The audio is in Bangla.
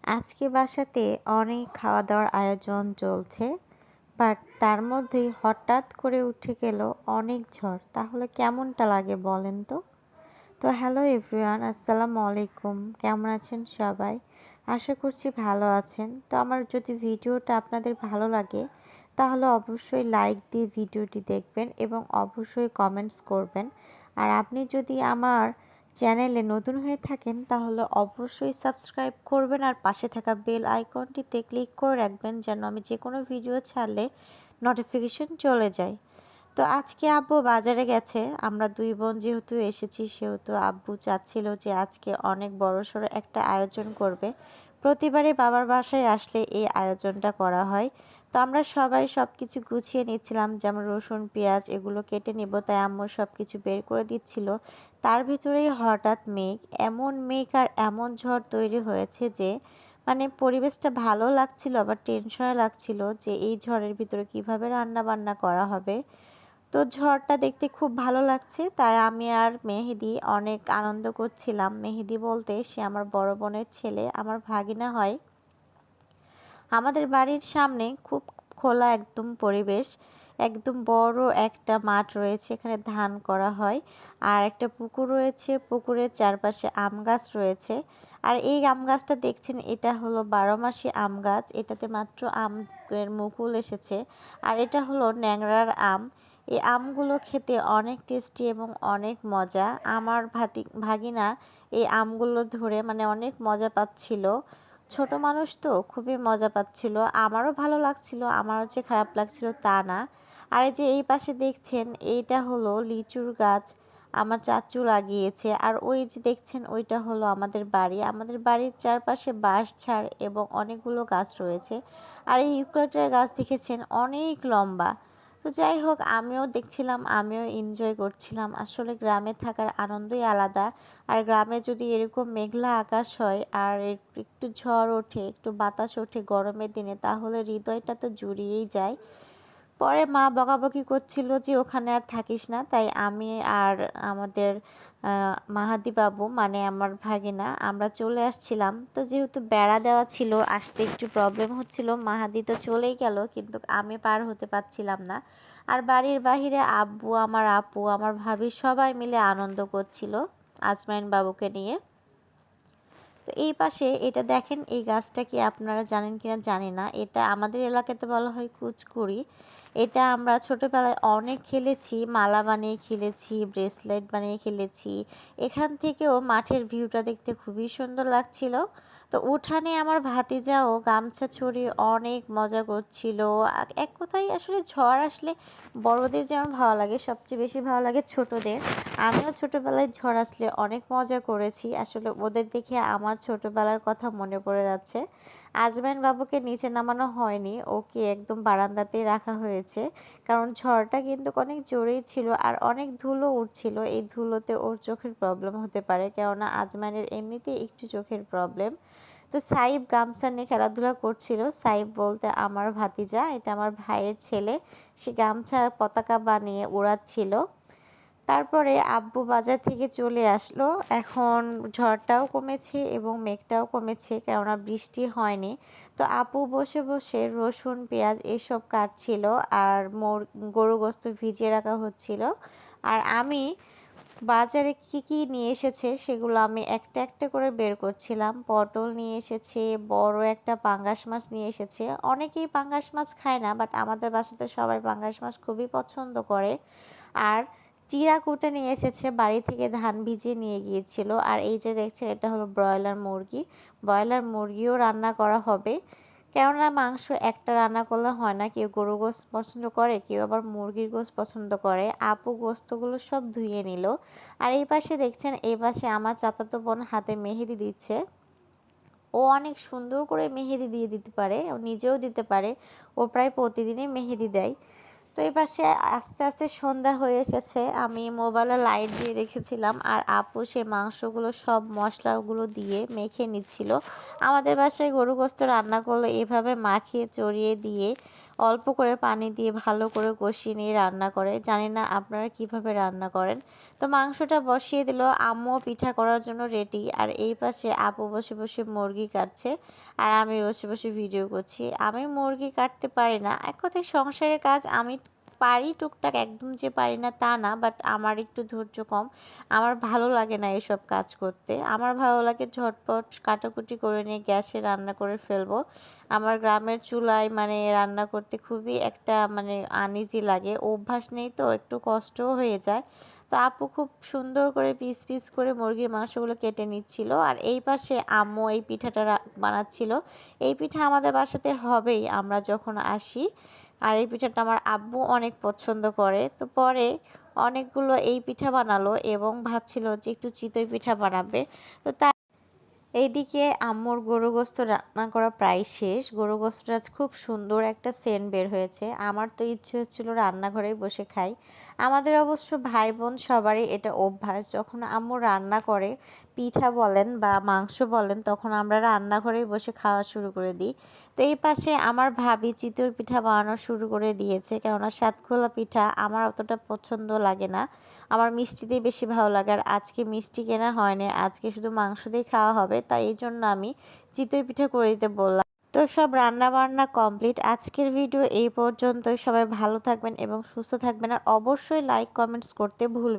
আজকে বাসাতে অনেক খাওয়া দাওয়ার আয়োজন চলছে, বাট তার মধ্যেই হঠাৎ করে উঠে গেল অনেক ঝড়। তাহলে কেমনটা লাগে বলেন তো? তো হ্যালো এভরিওয়ান, আসসালামু আলাইকুম। কেমন আছেন সবাই? আশা করছি ভালো আছেন। তো আমার যদি ভিডিওটা আপনাদের ভালো লাগে তাহলে অবশ্যই লাইক দিয়ে ভিডিওটি দেখবেন এবং অবশ্যই কমেন্টস করবেন। আর আপনি যদি আমার চ্যানেলে নতুন হয়ে থাকেন তাহলে অবশ্যই সাবস্ক্রাইব করবেন আর পাশে থাকা বেল আইকনটিতে ক্লিক করে রাখবেন যেন আমি যে কোনো ভিডিও ছাড়লে নোটিফিকেশন চলে যায়। তো আজকে আব্বু বাজারে গেছে, আমরা দুই বোন যেহেতু এসেছি সেহেতু আব্বু চাচ্ছিল যে আজকে অনেক বড়সড় একটা আয়োজন করবে। প্রতিবারই বাবার বাসায় আসলে এই আয়োজনটা করা হয়। তো আমরা সবাই সব কিছু গুছিয়ে নিচ্ছিলাম, যেমন রসুন পেঁয়াজ এগুলো কেটে নেব, তাই আম্মু সব কিছু বের করে দিচ্ছিল। তার ভিতরেই হঠাৎ মেঘ, এমন মেঘ আর এমন ঝড় তৈরি হয়েছে যে মানে পরিবেশটা ভালো লাগছিল আবার টেনশনে লাগছিল যে এই ঝড়ের ভিতরে কিভাবে রান্না বান্না করা হবে। তো ঝড়টা দেখতে খুব ভালো লাগছে, তাই আমি আর মেহেদি অনেক আনন্দ করছিলাম। মেহেদি বলতে সে আমার বড় বোনের ছেলে, আমার ভাগিনা হয়। আমাদের বাড়ির সামনে খুব খোলা একদম পরিবেশ, একদম বড় একটা মাঠ রয়েছে, এখানে ধান করা হয়। আর একটা পুকুর রয়েছে, পুকুরের চারপাশে আম গাছ রয়েছে। আর এই আম গাছটা দেখছেন, এটা হলো 12 মাসি আম গাছ, এটাতে মাত্র আমের মুকুল এসেছে। আর এটা হলো ন্যাংরার আম। এই আমগুলো খেতে অনেক টেস্টি এবং অনেক মজা। আমার ভাগিনা এই আমগুলো ধরে মানে অনেক মজা পাচ্ছিল। ছোট মানুষ তো খুবই মজা পাচ্ছিল, আমারও ভালো লাগছিল, আমারও যে খারাপ লাগছিল তা না। আর এই যে এই পাশে দেখছেন এইটা হলো লিচুর গাছ, আমার চাচু লাগিয়েছে। আর ওই যে দেখছেন ওইটা হলো আমাদের বাড়ি, আমাদের বাড়ির চারপাশে বাঁশঝাড় এবং অনেকগুলো গাছ রয়েছে। আর এই ইউক্যালিপটাস গাছ দেখেছেন অনেক লম্বা। তো যাই হোক, আমিও দেখছিলাম, আমিও এনজয় করছিলাম। আসলে গ্রামে থাকার আনন্দই আলাদা। আর গ্রামে যদি এরকম মেঘলা আকাশ হয় আর একটু ঝড় ওঠে, একটু বাতাস ওঠে গরমের দিনে, তাহলে হৃদয়টা তো জুড়িয়েই যায়। পরে মা বকাবকি করছিল যে ওখানে আর থাকিস না, তাই আমি আর আমাদের মাহাদি বাবু মানে আমার ভাগিনা আমরা চলে আসছিলাম। তো যেহেতু বেড়া দেওয়া ছিল, আসতে একটু প্রবলেম হচ্ছিল, মাহাদি তো চলেই গেল কিন্তু আমি পার হতে পারছিলাম না। আর বাড়ির বাহিরে আব্বু, আমার আপু, আমার ভাবি সবাই মিলে আনন্দ করছিল আজমাইন বাবুকে নিয়ে। তো এই পাশে এটা দেখেন, এই গাছটা কি আপনারা জানেন কিনা জানি না, এটা আমাদের এলাকাতে বলা হয় কুচকুড়ি। এটা আমরা ছোটবেলায় অনেক খেলেছি, মালা বানিয়ে খেলেছি, ব্রেসলেট বানিয়ে খেলেছি। এখান থেকেও মাঠের ভিউটা দেখতে খুবই সুন্দর লাগছিল। তো উঠানে আমার ভাতিজাও গামছা ছড়িয়ে অনেক মজা করছিল। এক কথায় আসলে ঝড় আসলে বড়দের যেমন ভালো লাগে, সবচেয়ে বেশি ভালো লাগে ছোটদের। আমিও ছোটবেলায় ঝড় আসলে অনেক মজা করেছি, আসলে ওদের দেখে আমার ছোটবেলার কথা মনে পড়ে যাচ্ছে। আজমাইন বাবুকে নিচে নামানো হয়নি, ওকে একদম বারান্দাতেই রাখা হয়েছে, কারণ ঝড়টা কিন্তু অনেক জোরেই ছিল আর অনেক ধুলো উঠছিল। এই ধুলোতে ওর চোখের প্রবলেম হতে পারে, কেননা আজমাইনের এমনিতেই একটু চোখের প্রবলেম। তো সাইব গামছা নিয়ে খেলাধুলা করছিল। সাইব বলতে আমার ভাতিজা, এটা আমার ভাইয়ের ছেলে, সে গামছার পতাকা বানিয়ে উড়াচ্ছিল। তারপরে আব্বু বাজার থেকে চলে আসলো, এখন ঝড়টাও কমেছে এবং মেঘটাও কমেছে, কেননা বৃষ্টি হয়নি। তো আপু বসে বসে রসুন পেঁয়াজ এসব কাটছিল আর গরু গোশত ভিজিয়ে রাখা হচ্ছিল। আর আমি বাজারে কি কি নিয়ে এসেছে সেগুলো আমি একটা একটা করে বের করছিলাম। পটল নিয়ে এসেছে, বড় একটা পাঙ্গাস মাছ নিয়ে এসেছে। অনেকেই পাঙ্গাস মাছ খায় না, বাট আমাদের বাসাতে সবাই পাঙ্গাস মাছ খুবই পছন্দ করে। আর চিড়া কুটে নিয়ে এসেছে, বাড়ি থেকে ধান ভিজিয়ে নিয়ে গিয়েছিল। আর এই যে দেখছেন এটা হলো ব্রয়লার মুরগি, ব্রয়লার মুরগিও রান্না করা হবে, কেননা মাংস একটা রান্না করলে হয় না, কেউ গরু গোশত পছন্দ করে, কেউ আবার মুরগির গোশত পছন্দ করে। আপু গোশতগুলো সব ধুয়ে নিল। আর এই পাশে দেখছেন, এই পাশে আমার চাচাতো বোন হাতে মেহেদি দিচ্ছে। ও অনেক সুন্দর করে মেহেদি দিয়ে দিতে পারে, ও নিজেও দিতে পারে, ও প্রায় প্রতিদিনই মেহেদি দেয়। তো এই পাশে আস্তে আস্তে সন্ধ্যা হয়ে এসেছে, আমি মোবাইলে লাইট দিয়ে রেখেছিলাম আর আপু সে মাংসগুলো সব মশলাগুলো দিয়ে মেখে নিচ্ছিল। আমাদের বাসায় গরু গোশত রান্না করলে এভাবে মাখিয়ে চড়িয়ে দিয়ে অল্প করে পানি দিয়ে ভালো করে কষিয়ে নিয়ে রান্না করে। জানি না আপনারা কিভাবে রান্না করেন। তো মাংসটা বসিয়ে দিল, আম্মু পিঠা করার জন্য রেডি। আর এই পাশে আপু বসে বসে মুরগি কাটছে আর আমি বসে বসে ভিডিও করছি। আমি মুরগি কাটতে পারি না, এক কথায় সংসারের কাজ আমি পারি টুকটাক, একদম যে পারি না তা না, বাট আমার একটু ধৈর্য কম। আমার ভালো লাগে না এসব কাজ করতে। আমার ভালো লাগে ঝটপট কাটাকুটি করে নিয়ে গ্যাসে রান্না করে ফেলবো। আমার গ্রামের চুলায় মানে রান্না করতে খুবই একটা মানে আনইজি লাগে, অভ্যাস নেই তো একটু কষ্টও হয়ে যায়। তো আপু খুব সুন্দর করে পিস পিস করে মুরগির মাংসগুলো কেটে নিচ্ছিল। আর এই পাশে আম্মু এই পিঠাটা বানাচ্ছিল। এই পিঠা আমাদের বাসাতে হবেই আমরা যখন আসি। আর এই পিঠাটা আমার আব্বু অনেক পছন্দ করে। তো পরে অনেকগুলো এই পিঠা বানালো এবং ভাবছিল যে একটু চিতই পিঠা বানাবে। তো এইদিকে আম্মুর গরু গোশত রান্না করা প্রায় শেষ। গরু গোশতটা খুব সুন্দর একটা সেন্ট বের হয়েছে। আমার তো ইচ্ছে হচ্ছিল রান্নাঘরেই বসে খাই। আমাদের অবশ্য ভাই বোন সবারই এটা অভ্যাস, যখন আম্মু রান্না করে পিঠা বলেন বা মাংস বলেন তখন আমরা রান্নাঘরেই বসে খাওয়া শুরু করে দিই। তো এই পাশে আমার ভাবি চিতই পিঠা বানানো শুরু করে দিয়েছে, কেননা সাতখোলা পিঠা আমার অতটা পছন্দ লাগে না। আমার মিষ্টি দিয়ে বেশি ভালো লাগে। আর আজকে মিষ্টি কেনা হয়নি, আজকে শুধু মাংস দিয়ে খাওয়া হবে, তাই এই জন্য আমি চিতই পিঠা করে দিতে বললাম। তো সব রান্না বান্না কমপ্লিট। আজকের ভিডিও এই পর্যন্তই। সবাই ভালো থাকবেন এবং সুস্থ থাকবেন, আর অবশ্যই লাইক কমেন্টস করতে ভুলবেন না।